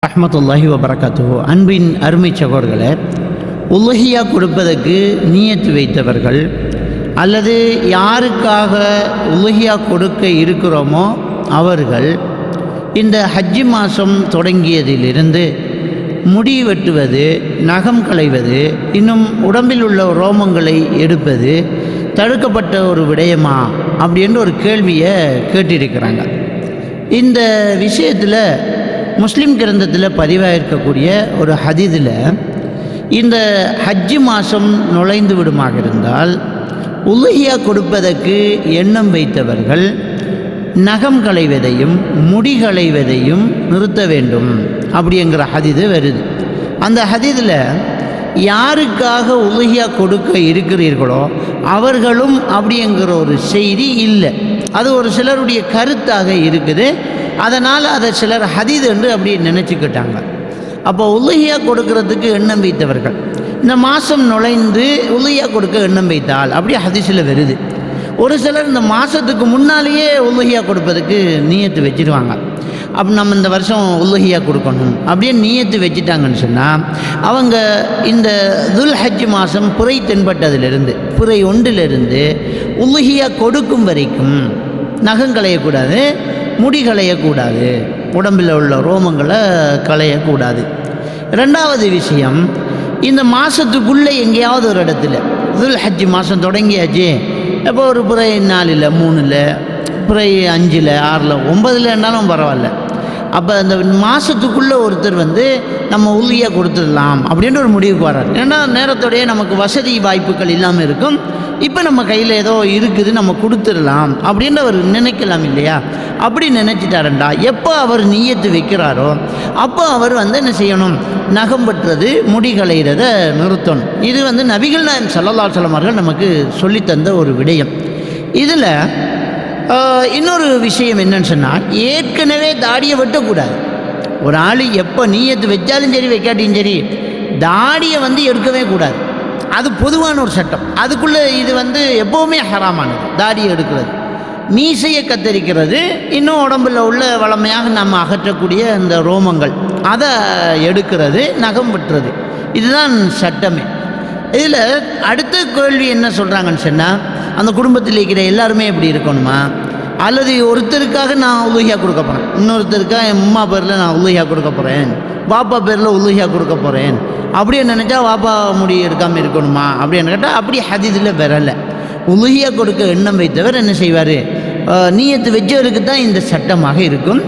ரஹ்மத்துல்லாஹி வபரகாத்துஹு. அன்பின் அருமை சகோதரர்களே, உலஹியா கொடுப்பதற்கு நியத்து வைத்தவர்கள் அல்லது யாருக்காக உலஹியா கொடுக்க இருக்கிறோமோ அவர்கள் இந்த ஹஜ்ஜி மாதம் தொடங்கியதிலிருந்து முடி வெட்டுவது, நகம் களைவது, இன்னும் உடம்பில் உள்ள ரோமங்களை எடுப்பது தடுக்கப்பட்ட ஒரு விடயமா அப்படின்ற ஒரு கேள்வியை கேட்டிருக்கிறாங்க. இந்த விஷயத்தில் முஸ்லீம் கிரந்தத்தில் பதிவாயிருக்கக்கூடிய ஒரு ஹதீஸில் இந்த ஹஜ்ஜி மாதம் நுழைந்து விடுமாக இருந்தால் உலஹியா கொடுப்பதற்கு எண்ணம் வைத்தவர்கள் நகம் களைவதையும் முடி களைவதையும் நிறுத்த வேண்டும் அப்படிங்கிற ஹதீது வருது. அந்த ஹதீதில் யாருக்காக உலஹியா கொடுக்க இருக்கிறீர்களோ அவர்களும் அப்படிங்கிற ஒரு செய்தி இல்லை. அது ஒரு சிலருடைய கருத்தாக இருக்குது. அதனால் அதை சிலர் ஹதீது என்று அப்படி நினச்சிக்கிட்டாங்க. அப்போ உலஹியா கொடுக்கறதுக்கு எண்ணம் வைத்தவர்கள் இந்த மாதம் நுழைந்து உலஹியா கொடுக்க எண்ணம் வைத்தால் அப்படியே ஹதீஸில் வருது. ஒரு சிலர் இந்த மாதத்துக்கு முன்னாலேயே உலஹியா கொடுப்பதுக்கு நியத்து வச்சுருவாங்க. அப்போ நம்ம இந்த வருஷம் உலஹியா கொடுக்கணும் அப்படியே நியத்து வச்சுட்டாங்கன்னு சொன்னால் அவங்க இந்த துல் ஹஜ் மாதம் புரை தென்பட்டதிலிருந்து புரை ஒன்றிலிருந்து உலஹியா கொடுக்கும் வரைக்கும் நகம் களையக்கூடாது, முடி களையக்கூடாது, உடம்பில் உள்ள ரோமங்களை களையக்கூடாது. ரெண்டாவது விஷயம், இந்த மாதத்துக்குள்ளே எங்கேயாவது ஒரு இடத்துல துல் ஹஜ் மாதம் தொடங்கியாச்சு, இப்போ ஒரு புரை 4, 3, புரை 5, 6, 9 இருந்தாலும் பரவாயில்ல. அப்போ அந்த மாதத்துக்குள்ளே ஒருத்தர் நம்ம உலஹியா கொடுத்துடலாம் அப்படின்ற ஒரு முடிவுக்கு வர்றார். ஏன்னா நேரத்தோடைய நமக்கு வசதி வாய்ப்புகள் இல்லாமல் இருக்கும். இப்போ நம்ம கையில் ஏதோ இருக்குது, நம்ம கொடுத்துடலாம் அப்படின்ற அவர் நினைக்கலாம் இல்லையா? அப்படி நினச்சிட்டாரண்டா எப்போ அவர் நியத்து வைக்கிறாரோ அப்போ அவர் என்ன செய்யணும், நகம் வெட்டுறது, முடி களைகிறத நிறுத்தணும். இது நபிகள் நாயகம் ஸல்லல்லாஹு அலைஹி வஸல்லம் அவர்கள் நமக்கு சொல்லித்தந்த ஒரு விடயம். இதில் இன்னொரு விஷயம் என்னன்னு சொன்னால், ஏற்கனவே தாடியை வெட்டக்கூடாது. ஒரு ஆள் எப்போ நியத்து வச்சாலும் சரி வைக்காட்டியும் சரி தாடியை எடுக்கவே கூடாது. அது பொதுவான ஒரு சட்டம். அதுக்குள்ளே இது எப்போவுமே ஹராமானது. தாடியை எடுக்கிறது, மீசையை கத்தரிக்கிறது, இன்னும் உடம்பில் உள்ள வளமையாக நம்ம அகற்றக்கூடிய இந்த ரோமங்கள் அதை எடுக்கிறது, நகம் வெட்டுறது, இதுதான் சட்டமே. இதில் அடுத்த கேள்வி என்ன சொல்கிறாங்கன்னு சொன்னால், அந்த குடும்பத்தில் இருக்கிற எல்லாருமே இப்படி இருக்கணுமா, அல்லது ஒருத்தருக்காக நான் உலஹியா கொடுக்க போகிறேன், இன்னொருத்தருக்காக என் அம்மா பேரில் நான் உலஹியா கொடுக்க போகிறேன், பாப்பா பேரில் உலஹியா கொடுக்க போகிறேன் அப்படின்னு நினச்சா வாப்பா முடி எடுக்காமல் இருக்கணுமா அப்படின்னு கேட்டால் அப்படி ஹதீஸில் வரலை. உலஹியா கொடுக்க எண்ணம் வைத்தவர் என்ன செய்வார், நியத்து வச்சவருக்கு தான் இந்த சட்டமாக இருக்கும்.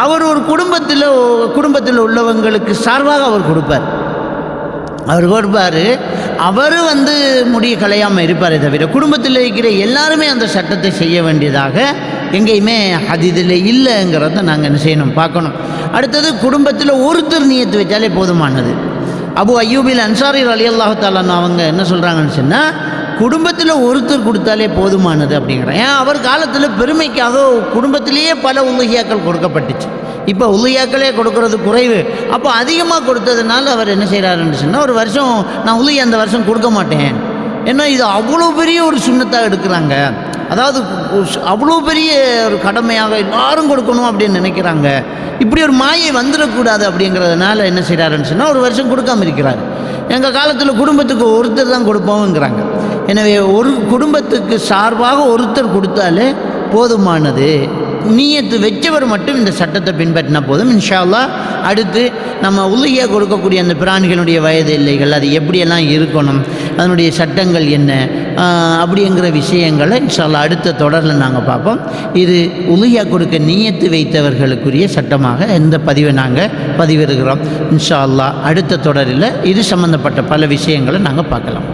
அவர் ஒரு குடும்பத்தில் உள்ளவங்களுக்கு சார்பாக அவர் கொடுப்பார். அவர் முடிய களையாமல் இருப்பாரே தவிர குடும்பத்தில் இருக்கிற எல்லாருமே அந்த சட்டத்தை செய்ய வேண்டியதாக எங்கேயுமே ஹதீஸில் இல்லைங்கிறத நாங்கள் என்ன செய்யணும், பார்க்கணும். அடுத்தது, குடும்பத்தில் ஒருத்தர் நியத்து வச்சாலே போதுமானது. அபு அய்யூபில் அன்சாரி ரலியல்லாஹு தஆலா அவங்க என்ன சொல்கிறாங்கன்னு சொன்னால், குடும்பத்தில் ஒருத்தர் கொடுத்தாலே போதுமானது அப்படிங்கிறாங்க. ஏன், அவர் காலத்தில் பெருமைக்காக குடும்பத்திலேயே பல உலஹியாக்கள் கொடுக்கப்பட்டுச்சு. இப்போ உலஹியாக்களே கொடுக்கறது குறைவு. அப்போ அதிகமாக கொடுத்ததுனால அவர் என்ன செய்கிறாருன்னு சொன்னால், ஒரு வருஷம் நான் உலஹியா அந்த வருஷம் கொடுக்க மாட்டேன், ஏன்னா இது அவ்வளோ பெரிய ஒரு சுன்னத்தாக எடுக்கிறாங்க, அதாவது அவ்வளோ பெரிய ஒரு கடமையாக எல்லாரும் கொடுக்கணும் அப்படின்னு நினைக்கிறாங்க, இப்படி ஒரு மாயை வந்துடக்கூடாது அப்படிங்கிறதுனால என்ன செய்கிறாருன்னு சொன்னால் ஒரு வருஷம் கொடுக்காமல் இருக்கிறார். எங்கள் காலத்தில் குடும்பத்துக்கு ஒருத்தர் தான் கொடுப்போங்கிறாங்க. எனவே ஒரு குடும்பத்துக்கு சார்பாக ஒருத்தர் கொடுத்தாலே போதுமானது. நியத்து வச்சவர் மட்டும் இந்த சட்டத்தை பின்பற்றினா போதும். இன்ஷா அல்லாஹ் அடுத்து நம்ம உலஹியா கொடுக்கக்கூடிய அந்த பிராணிகளுடைய வயது எல்லைகள், அது எப்படியெல்லாம் இருக்கணும், அதனுடைய சட்டங்கள் என்ன அப்படிங்கிற விஷயங்களை இன்ஷா அல்லாஹ் அடுத்த தொடரில் நாங்கள் பார்ப்போம். இது உலஹியா கொடுக்க நியத்து வைத்தவர்களுக்குரிய சட்டமாக இந்த பதிவை நாங்கள் பதிவிடுகிறோம். இன்ஷா அல்லாஹ் அடுத்த தொடரில் இது சம்பந்தப்பட்ட பல விஷயங்களை நாங்கள் பார்க்கலாம்.